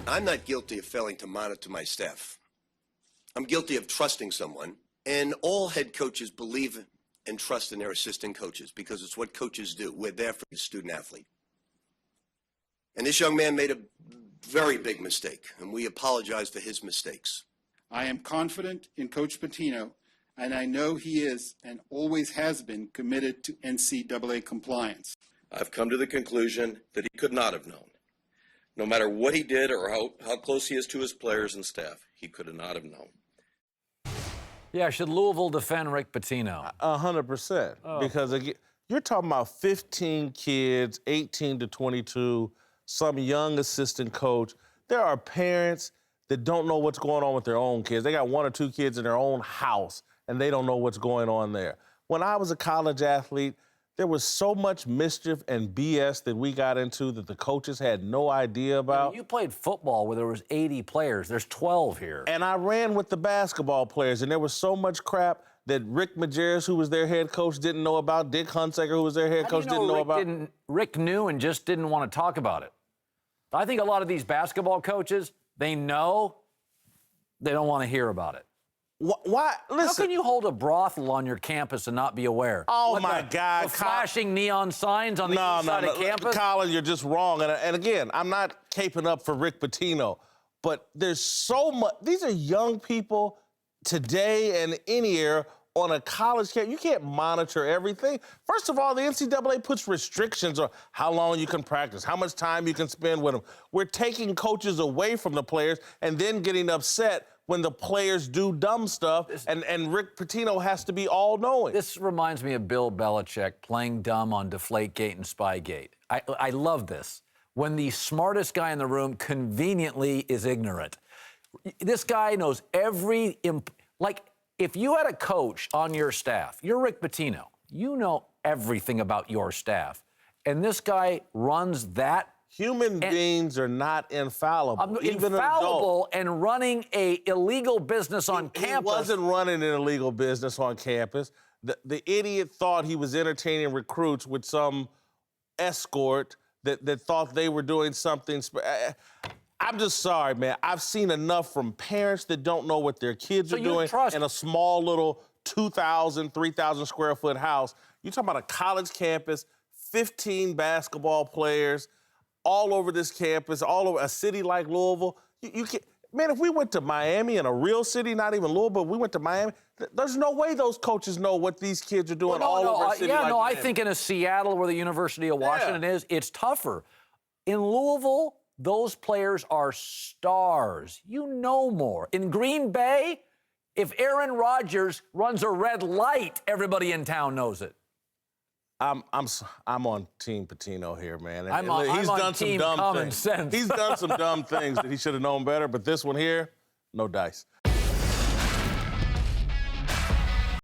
I'm not guilty of failing to monitor my staff. I'm guilty of trusting someone, and all head coaches believe and trust in their assistant coaches because it's what coaches do. We're there for the student athlete. And this young man made a very big mistake, and we apologize for his mistakes. I am confident in Coach Pitino, and I know he is and always has been committed to NCAA compliance. I've come to the conclusion that he could not have known. No matter what he did or how close he is to his players and staff, he could not have known. Yeah, should Louisville defend Rick Pitino? 100%. Oh. Because again, you're talking about 15 kids, 18 to 22, some young assistant coach. There are parents that don't know what's going on with their own kids. They got 1 or 2 kids in their own house, and they don't know what's going on there. When I was a college athlete, there was so much mischief and BS that we got into that the coaches had no idea about. You played football where there was 80 players. There's 12 here. And I ran with the basketball players, and there was so much crap that Rick Majerus, who was their head coach, didn't know about. Dick Hunsaker, who was their head coach, didn't know about. Rick knew and just didn't want to talk about it. I think a lot of these basketball coaches, they know, they don't want to hear about it. Why? Listen. How can you hold a brothel on your campus and not be aware? Oh, my God. The flashing neon signs on the east side of campus? Colin, you're just wrong. And again, I'm not caping up for Rick Pitino, but there's so much. These are young people today and any era on a college camp. You can't monitor everything. First of all, the NCAA puts restrictions on how long you can practice, how much time you can spend with them. We're taking coaches away from the players and then getting upset when the players do dumb stuff, and Rick Pitino has to be all-knowing. This reminds me of Bill Belichick playing dumb on Deflategate and Spygate. I love this. When the smartest guy in the room conveniently is ignorant. This guy knows like, if you had a coach on your staff, you're Rick Pitino, you know everything about your staff, and this guy runs that. Human beings are not infallible. Even infallible and running a illegal business on campus. He wasn't running an illegal business on campus. The idiot thought he was entertaining recruits with some escort that thought they were doing something. I'm just sorry, man. I've seen enough from parents that don't know what their kids are doing in a small little 2,000, 3,000 square foot house. You're talking about a college campus, 15 basketball players, all over this campus, all over a city like Louisville. You can't, man, if we went to Miami, in a real city, not even Louisville, we went to Miami, there's no way those coaches know what these kids are doing over a city like Miami. I think in a Seattle where the University of Washington is, it's tougher. In Louisville, those players are stars. You know more. In Green Bay, if Aaron Rodgers runs a red light, everybody in town knows it. I'm on Team Pitino here, man. He's done some dumb things. He's done some dumb things that he should have known better, but this one here, no dice.